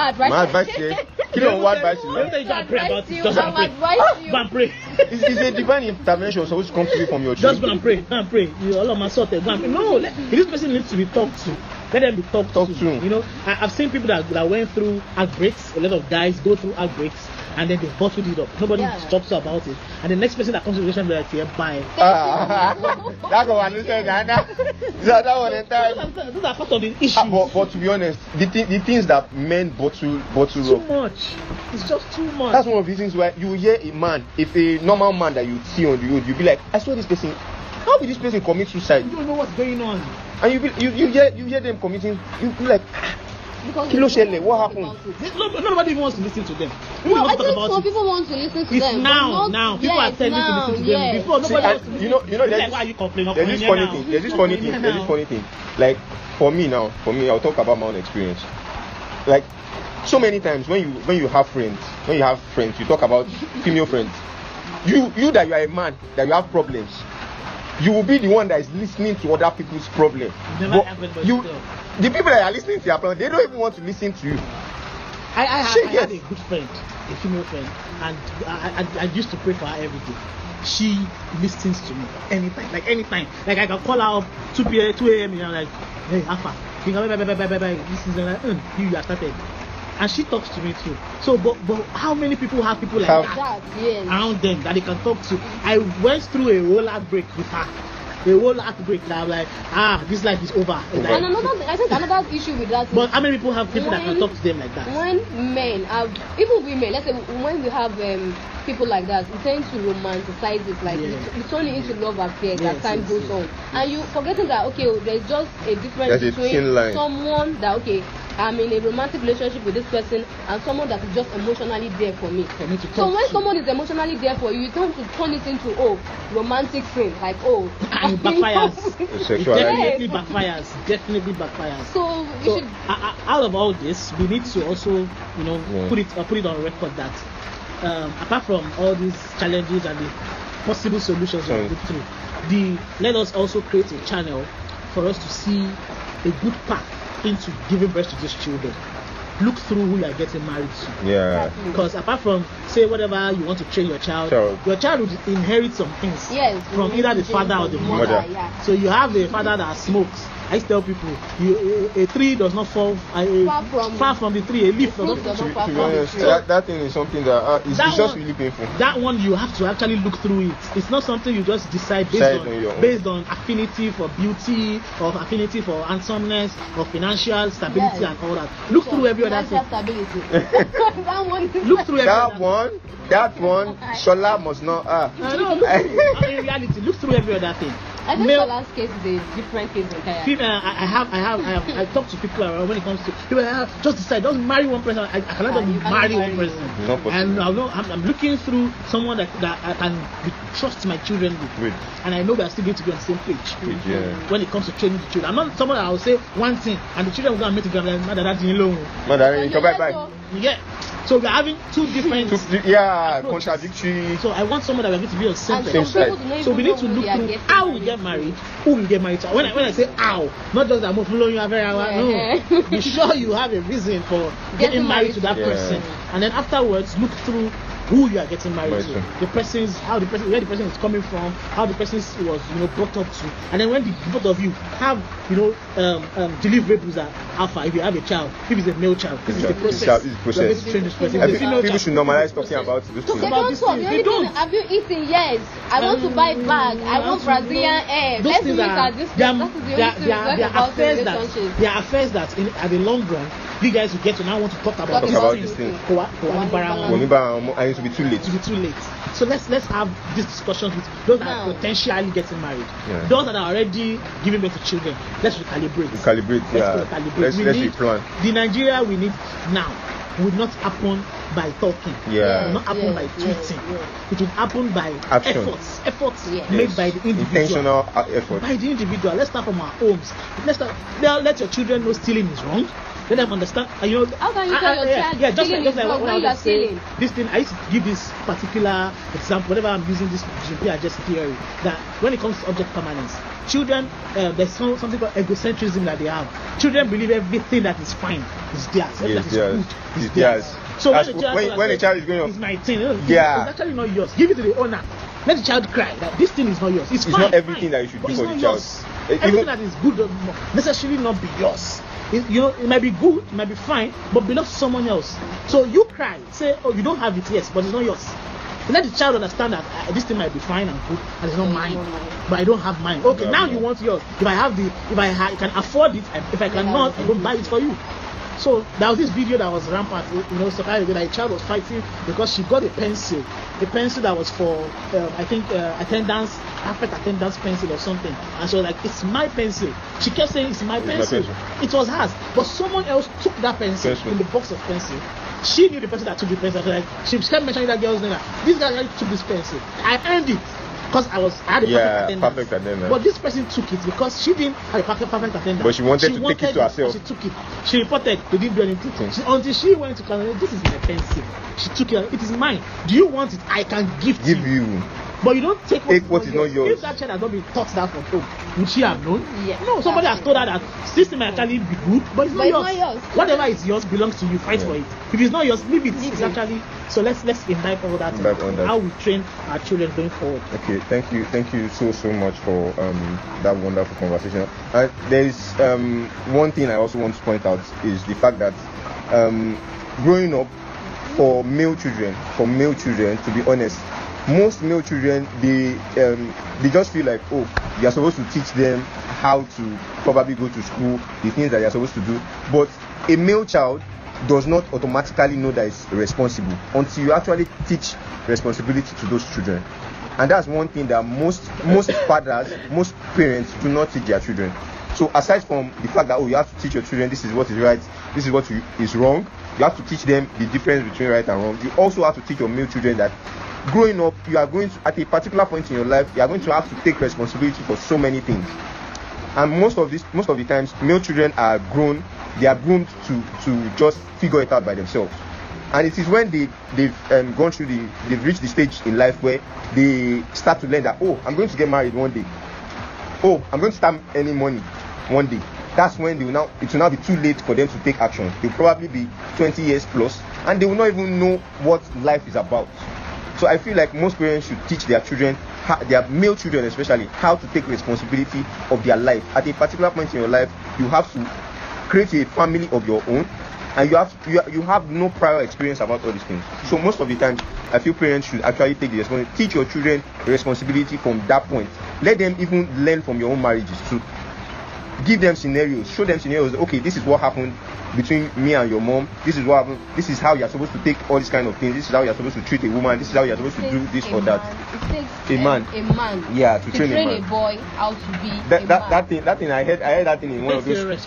and pray. It's a divine intervention supposed to come to you from your children. Just go and pray. You all of my sort of no. This person needs to be talked to. Let them be talked to. I've seen people that went through heartbreaks. A lot of guys go through heartbreaks and then they bottled it up. Nobody talks about it. And the next person that comes to the relationship will be like, bye. That's what I'm saying. Those are part of the issue. But to be honest, the things that men bottle too up. Much. It's just too much. That's one of the reasons why you hear a man, if a normal man that you see on the road, you'll be like, I saw this person. How did this person commit suicide? You don't know what's going on. And you hear them committing. You be like, what happened? Nobody even wants to listen to them. Well, I think some people want to listen to them. Now people are telling me to listen to them. Before nobody wants to listen. Why are you complaining? There's this funny thing. Like for me, I'll talk about my own experience. Like so many times when you have friends, you talk about female friends. You that you are a man, that you have problems. You will be the one that is listening to other people's problems. The people that are listening to your problem, they don't even want to listen to you. I had a good friend, a female friend, and I used to pray for her every day. She listens to me anytime. Like I can call her up 2 a.m. and I'm like, hey, Alpha, this is like, you are started. and she talks to me too. So, but how many people have people like that around them that they can talk to? I went through a whole heartbreak with her. The whole heartbreak that I'm like, this life is over. And I think another issue with that. But how many people have people that can talk to them like that? When men have, even women, let's say when we have people like that, we tend to romanticize it, like you turn it into love affairs as time goes on, and you forgetting that there's just a difference between someone that I'm in a romantic relationship with this person and someone that is just emotionally there for me. So when someone is emotionally there for you, you tend to turn it into romantic thing, like and backfires. Definitely backfires. So out of all this, we need to also put it on record that apart from all these challenges and the possible solutions we put through, let us also create a channel for us to see a good path into giving birth to these children. Look through who you are getting married to. Yeah. Because apart from say whatever you want to train your child will inherit some things from either the father or the mother. So you have a father that smokes. I tell people, a tree does not fall far from the tree. A leaf does not fall. To be honest, that thing is something that is just really painful. That one you have to actually look through it. It's not something you just decide based on affinity for beauty or affinity for handsomeness or financial stability and all that. Look through every other thing. Look through every that one. Shola must not. In reality, look through every other thing. I think Shola's case is a different case entirely. I talk to people around when it comes to people. Just decide, don't marry one person. I cannot just marry one person. And I'm looking through someone that I can trust my children with, and I know we are still going to be on the same page when it comes to training the children. I'm not someone that I will say one thing and the children will go and meet together like mother that's in low. Mother, come back. Yeah. So we're having two different contradictory. So I want someone that we're going to be on the same page. So we need to look through how we get married, who we get married to. When I say how, not just that I'm following you every hour. No, be sure you have a reason for getting married to that person, and then afterwards look through who you are getting married to, where the person is coming from, how the person was brought up to, and then when the both of you have deliverables that alpha. If you have a child, if it's a male child, this is the process. People should normalize talking about this. They don't. Have you eaten? Yes. I want to buy bag. I want Brazilian air. Those things they are affairs that at the long run, you guys will get to now want to talk about this thing. And it will be too late. So let's have these discussions with those that are potentially getting married. Those that are already giving birth to children. Let's recalibrate. Let's replan. The Nigeria we need now will not happen by talking. It will not happen by tweeting. It will happen by efforts made by the individual. Intentional effort. By the individual. Let's start from our homes. Let your children know stealing is wrong. Let them understand. How can you tell your child stealing is wrong when you are stealing? This thing, I used to give this particular example whenever I'm using this theory, that when it comes to object permanence, children, there's something called egocentrism that they have. Children believe everything that is fine is theirs. Everything that is good is theirs. So when the child is going on, it's my thing. It's actually not yours. Give it to the owner. Let the child cry that this thing is not yours. It's fine, not everything that you should do for the child. Everything that is good necessarily not be yours. It might be good, it might be fine, but belongs to someone else. So you cry, say, oh, you don't have it, yes, but it's not yours. Let the child understand that this thing might be fine and good, and it's not mine, but I don't have mine. Okay, now you want yours. If I can afford it, if I cannot, I don't buy it for you. So there was this video that was rampant, that a child was fighting because she got a pencil that was for perfect attendance pencil or something, and so like, it's my pencil. She kept saying it's my pencil. It was hers, but someone else took that pencil in the box of pencil. She knew the person that took the pencil. Like, she kept mentioning that girl's name. This guy took this pencil. I earned it because I had a perfect attendance. But this person took it because she didn't have a perfect attendance. But she wanted to take it to herself. She took it. She reported. They didn't do anything. Until she went to Canada. This is my pencil. She took it. It is mine. Do you want it? I can give you. But you don't take what is not yours. If that child has not been taught that from home, would she have known? No, somebody has told her that system might actually be good, but it's not yours. Whatever is yours belongs to you. Fight for it. If it's not yours, leave it. It's actually. So let's imbibe all that. How we train our children going forward. Okay, thank you so much for that wonderful conversation. There is one thing I also want to point out is the fact that growing up for male children, to be honest, most male children, they just feel like, oh, you are supposed to teach them how to probably go to school, the things that you are supposed to do. But a male child does not automatically know that it's responsible until you actually teach responsibility to those children. And that's one thing that most fathers, most parents do not teach their children. So aside from the fact that, oh, you have to teach your children this is what is right, this is what is wrong, you have to teach them the difference between right and wrong. You also have to teach your male children that growing up, you are going to, at a particular point in your life, you are going to have to take responsibility for so many things. And most of the times, male children are groomed to just figure it out by themselves. And it is when they've gone through they've reached the stage in life where they start to learn that, oh, I'm going to get married one day. Oh, I'm going to start earning money one day. That's when it will now be too late for them to take action. They'll probably be 20 years plus, and they will not even know what life is about. So I feel like most parents should teach their children, their male children especially, how to take responsibility of their life. At a particular point in your life, you have to create a family of your own, and you have no prior experience about all these things. So most of the time, I feel parents should actually take the responsibility, teach your children responsibility from that point. Let them even learn from your own marriages too. Give them scenarios, show them scenarios. Okay, this is what happened between me and your mom. This is what happened. This is how you're supposed to take all these kind of things. This is how you're supposed to treat a woman. This is how you're supposed to do this or that. It takes a man. Yeah, to train a boy how to be that thing. I heard that thing in one of those.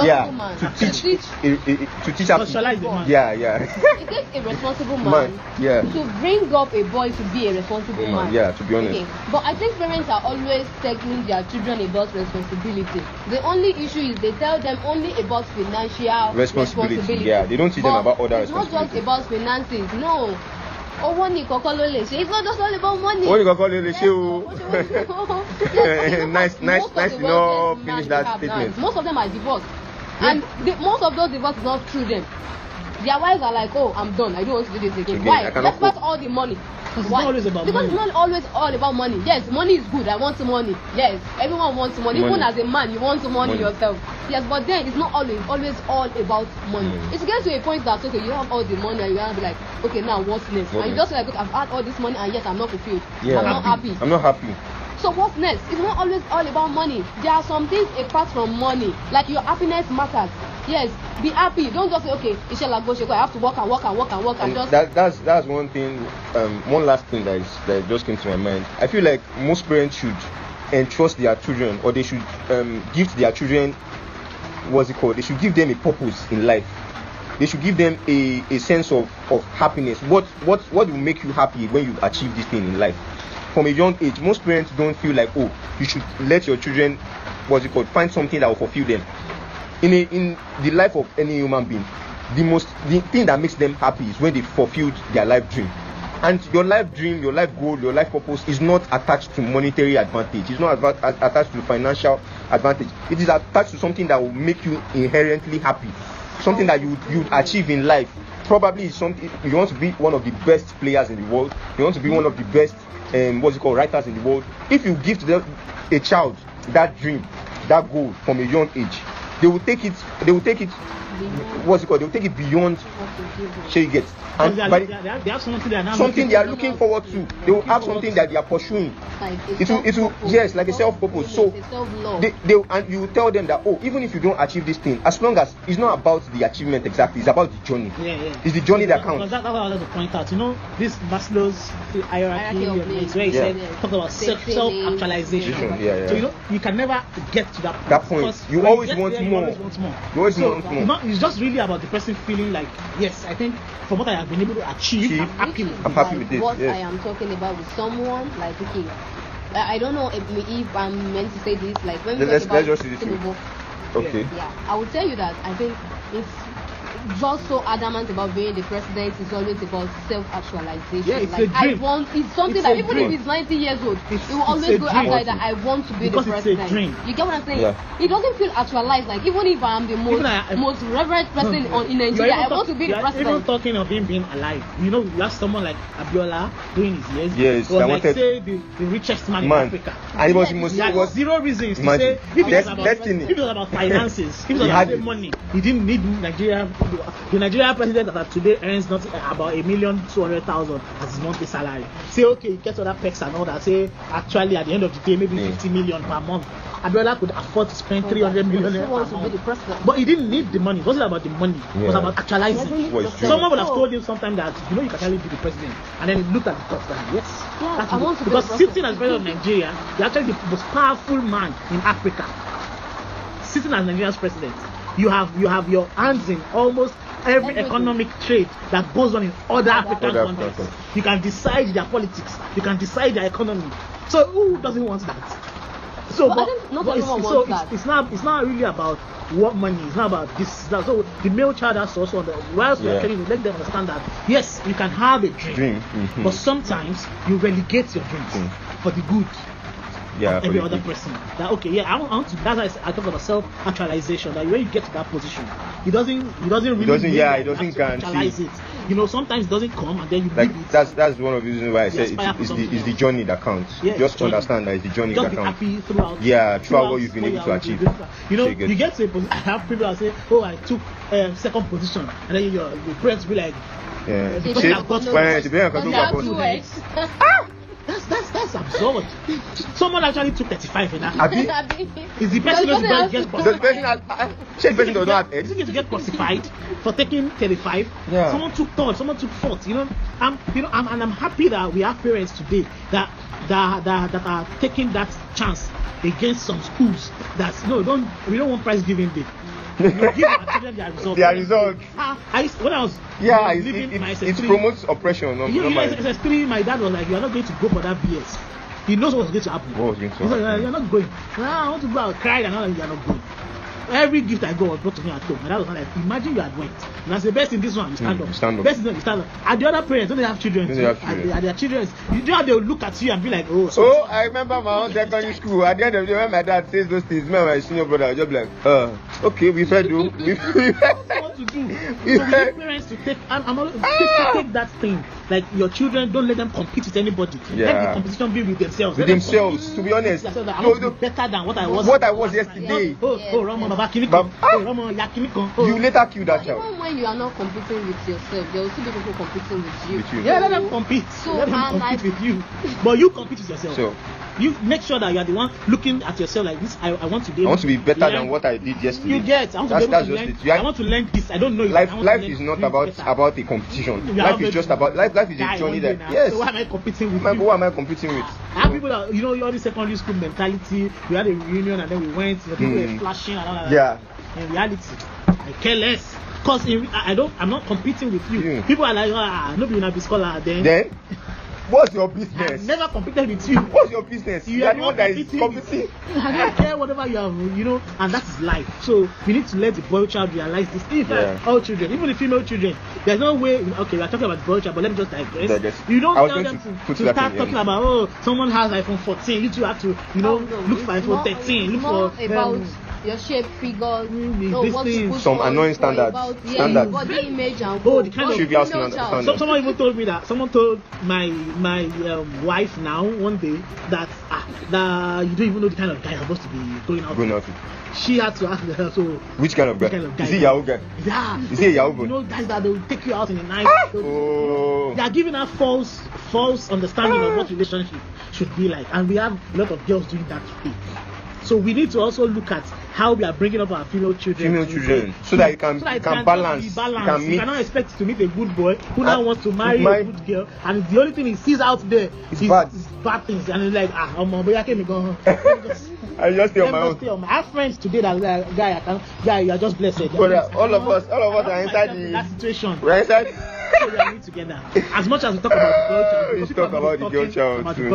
Yeah, to teach how to. Yeah. It takes a responsible man. Yeah. To bring up a boy to be a responsible man. Yeah, to be honest. Okay. But I think parents are always telling their children about responsibility. The only issue is they tell them only about financial responsibility. Yeah, they don't teach them about other responsibilities. It's not just about finances. No. It's not just all about money. Nice to know. Finish that statement. Most of them are divorced, and most of those divorces not through them. Their wives are like, oh, I'm done. I don't want to do this again. Why? Let's pass all the money. It's not always about money. It's not always all about money. Yes, money is good. I want some money. Yes, everyone wants money. Even as a man, you want some money yourself. Yes, but then it's not always all about money. It gets to a point that, okay, you have all the money and you're going to be like, okay, now what's next? And you just like, okay, I've had all this money and yet I'm not fulfilled. Yeah, I'm not happy. So what's next? It's not always all about money. There are some things apart from money. Like your happiness matters. Yes, be happy. Don't just say, okay, I have to work and just. That's one thing. One last thing that just came to my mind. I feel like most parents should entrust their children, or they should give their children, they should give them a purpose in life. They should give them a sense of happiness. What will make you happy when you achieve this thing in life? From a young age, most parents don't feel like, oh, you should let your children, find something that will fulfill them. In the life of any human being, the thing that makes them happy is when they fulfilled their life dream. And your life dream, your life goal, your life purpose is not attached to monetary advantage. It's not attached to financial advantage. It is attached to something that will make you inherently happy. Something that you achieve in life. Probably is something you want to be one of the best players in the world. You want to be one of the best writers in the world. If you give to them a child that dream, that goal from a young age, they will take it they will take it beyond you get. And they have something they are looking forward to. They will have something that they are pursuing. It will like a self-purpose. So and you will tell them that, oh, even if you don't achieve this thing, as long as it's not about the achievement exactly, it's about the journey. It's the journey that counts. That's what I wanted to point out. This Maslow's hierarchy is where he said talk about self-actualization. So you can never get to that point. You always want more. It's just really about the person feeling like, yes, I think from what I have been able to achieve, I'm happy with this. What I am talking about with someone, like, okay, I don't know if I'm meant to say this, like when we talk about Tinubu. Okay. Yeah, I would tell you that I think it's just so adamant about being the president is always about self-actualization. Yeah, it's a dream. It's something that even if he's 90 years old, he will always go after that. I want to be the president. It's a dream. You get what I'm saying? Yeah. He doesn't feel actualized. Like even if I'm the most reverend person in Nigeria, I want to be the president. Even talking of him being alive, you have someone like Abiola doing his years. Yes, like say the richest man in Africa. And he was zero reasons to say if it was about finances, if it was about money, he didn't need Nigeria. the Nigerian president that today earns nothing about 1,200,000 as his monthly salary. Say okay, he gets other perks and all that. Say actually at the end of the day maybe 50 million per month. Abiola could afford to spend 300 million per month. But he didn't need the money. It wasn't about the money. It was about actualizing. Someone would have told him sometime that you can actually be the president, and then he looked at the cost and yes, because sitting as president of Nigeria, you're actually the most powerful man in Africa. Sitting as Nigeria's president, you have your hands in almost every economic trade that goes on in other African countries. You can decide their politics. You can decide their economy. So who doesn't want that? So, it's not really about what money. It's not about this. So the male child has to also whilst we are telling you, let them understand that yes, you can have a dream. But sometimes you relegate your dreams for the good. Every other person. That I want to. That's why I talk about self-actualization. That when you get to that position, it doesn't guarantee it. Sometimes it doesn't come, and then you leave it. That's one of the reasons why I say it's the journey that counts. Just understand that it's the journey that counts. Be happy throughout. Throughout what you've been able to achieve. You get to a position. I have people that say, "Oh, I took second position," and then your friends be like, That's absurd. Someone actually took 35 in that. Is the person going to get crucified? The person does not have Is he going to get crucified for taking 35? Someone took third, someone took fourth. I'm happy that we have parents today that are taking that chance against some schools that we don't want prize giving day. Give our children their results. When I was living my SS3, it promotes oppression. SS3, my dad was like, "You are not going to go for that BS." He knows what was going to happen. He's like, "You're not going." I want to go out, cry, and all. You're not going. Every gift I got was brought to me at home. My dad was like, "Imagine you had went." And I said, "Best in this one, stand up. Best in this one, stand up." And the other parents, don't they have children? Are their children? They will look at you and be like, "Oh." So I remember my own secondary school. At the end of the day, when my dad says those things, my senior brother was just like, okay, we've heard you. What to do? So we need parents to take. Take that thing. Like your children, don't let them compete with anybody. Let the competition be with themselves. To be honest. I want to be better than what I was. What I was yesterday. Ramon. You later kill that child. Even when you are not competing with yourself, there will still be people competing with you. Let them compete. Let them compete with you. But you compete with yourself. So you make sure that you are the one looking at yourself like this. I want to be better than what I did yesterday. You get. I want to learn this. I don't know. Life is not about a competition. Life is just about life is a journey that So why am I competing with you? Who am I competing with? I have people that all the secondary school mentality. We had a reunion and then we went. People were flashing and all that. In reality, I care less because I'm not competing with you. People are like, nobody will be scholar then. What's your business? I've never competed with you. What's your business? You are the one that is competing. I don't care whatever you have, and that is life. So we need to let the boy child realize this. In fact, all children, even the female children, there's no way. Okay, we are talking about the boy child, but let me just digress. You don't tell them to start talking about someone has iPhone 14. You two have to look for iPhone 13. Look for about your shape, figure, some annoying standards. Body image and the kind of trivial standards. Someone even told me that. Someone told my wife now one day that you don't even know the kind of guy you're supposed to be going out with. She had to ask her, so which kind of guy? Is he a Yahoo guy? Yeah. Is he a Yahoo boy? Guys that will take you out in the night. They are giving her false understanding of what relationship should be like, and we have a lot of girls doing that today. So we need to also look at how we are bringing up our female children, so that it can balance. You cannot expect to meet a good boy who now wants to marry a good girl, and the only thing he sees out there is bad things, and he's like, I just stay on my own. I have friends today that guy, you are just blessed. But all of us are inside that situation. We're inside. So we are in together. As much as we talk about the girl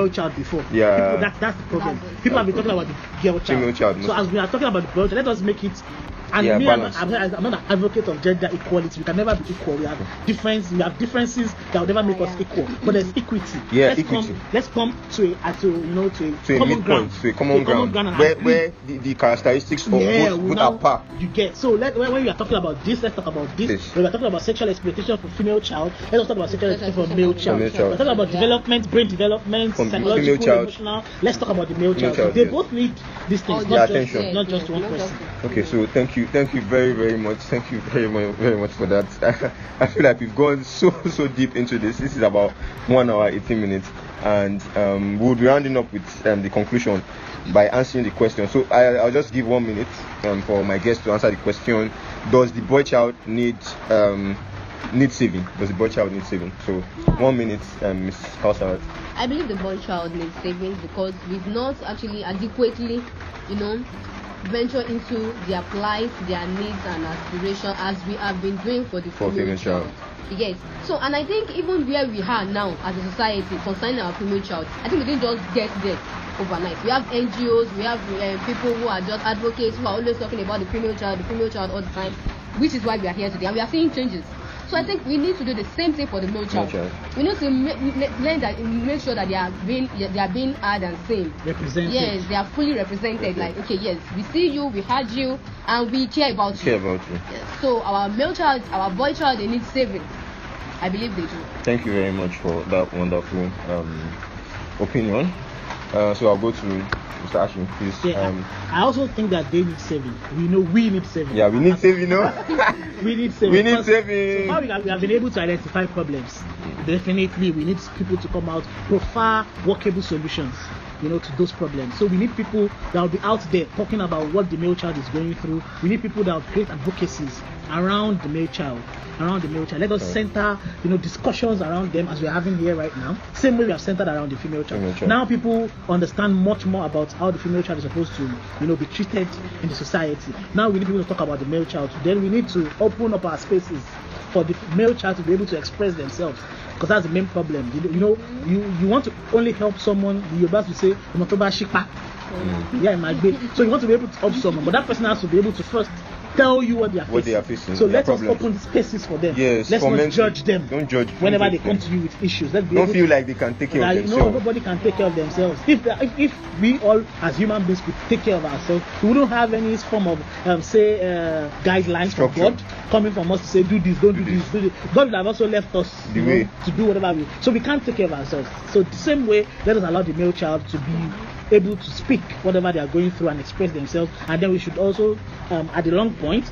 child, before. Yeah. That's the problem. People have been talking about the girl child. So as we are talking about the girl child, let us make it. And me, I'm not an advocate of gender equality. We can never be equal. We have differences that will never make us equal. But there's equity. Let's come to a common ground. Where the characteristics of both are par. You get. So when we are talking about this, let's talk about this. When we are talking about sexual exploitation for female child, let's talk about sexual exploitation for male child. We're talking about development, brain development, psychological, emotional. Let's talk about the male child. They both need these things, not just one person. Okay, so thank you you very, very much. Thank you very much for that. I feel like we've gone so deep into this. This is about 1 hour 18 minutes, and we'll be rounding up with the conclusion by answering the question. So I'll just give 1 minute for my guest to answer the question: does the boy child need saving? Does the boy child need saving? So 1 minute, Ms. Kausarat. I believe the boy child needs savings because we've not actually adequately, venture into their plight, their needs and aspirations as we have been doing for the female child. Yes. So, and I think even where we are now as a society concerning our female child, I think we didn't just get there overnight. We have NGOs, we have people who are just advocates who are always talking about the female child all the time, which is why we are here today, and we are seeing changes. So I think we need to do the same thing for the male child. We need to make sure that they are being heard and seen. Represented. Yes, they are fully represented. Like, okay, yes, we see you, we heard you, and we care about you. Yes. So our male child, our boy child, they need saving. I believe they do. Thank you very much for that wonderful opinion. So I'll go to Mr. Ashim, please. I also think that they need saving. We need saving. Yeah, we need saving, we need saving. We need saving. So far we have been able to identify problems. Definitely, we need people to come out, prefer workable solutions, to those problems. So we need people that will be out there talking about what the male child is going through. We need people that will create advocacies around the male child. Let us center, discussions around them as we are having here right now. Same way we have centered around the female child. Now people understand much more about how the female child is supposed to, be treated in the society. Now we need people to talk about the male child. Then we need to open up our spaces for the male child to be able to express themselves, because that's the main problem. You want to only help someone. You're about to say, yeah, it might be. So you want to be able to help someone, but that person has to be able to first tell you what they are facing. So let us open spaces for them. Yes, let's not judge them. Don't judge whenever they come to you with issues. Don't feel like they can take care of themselves. Nobody can take care of themselves. If we all as human beings could take care of ourselves, we wouldn't have any form of guidelines from God coming from us to say do this, don't do this, do this. God would have also left us to do whatever we. So we can't take care of ourselves. So the same way, let us allow the male child to be able to speak whatever they are going through and express themselves, and then we should also at the long point,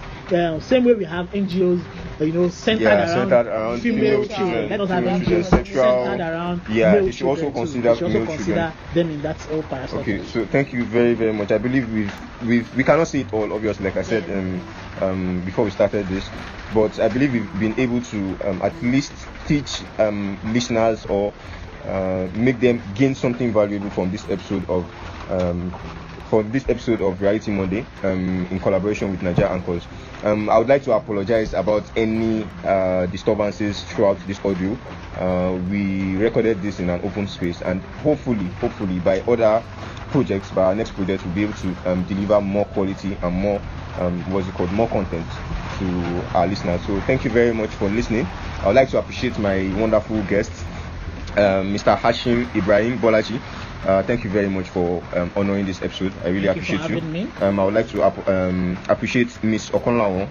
same way we have NGOs centered around female children. Let us have NGOs centered around male they should also consider them in that whole parasite. Okay, so thank you very, very much. I believe we cannot say it all, obviously, like I said before we started this, but I believe we've been able to at least teach listeners or make them gain something valuable from this episode of Reality Monday in collaboration with NaijaAnchors. I would like to apologize about any disturbances throughout this audio. We recorded this in an open space, and hopefully by other projects, by our next project, we'll be able to deliver more quality and more more content to our listeners. So thank you very much for listening. I would like to appreciate my wonderful guests, Mr. Hashim Ibrahim Bolaji. Thank you very much for honoring this episode. I really appreciate you. I would like to appreciate Miss Okonlawo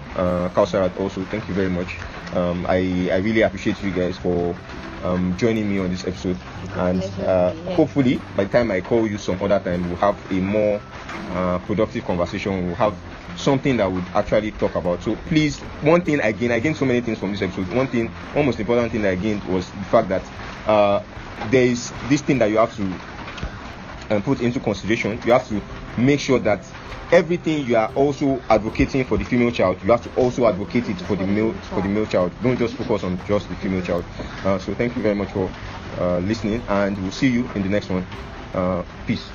Kausarat also. Thank you very much. I really appreciate you guys for joining me on this episode, and hopefully by the time I call you some other time, we'll have a more productive conversation. We'll have something that would actually talk about. So please, one thing I gained so many things from this episode. One most important thing that I gained was the fact that there is this thing that you have to put into consideration. You have to make sure that everything you are also advocating for the female child, you have to also advocate it for the male child. Don't just focus on just the female child. So thank you very much for listening, and we'll see you in the next one. Peace.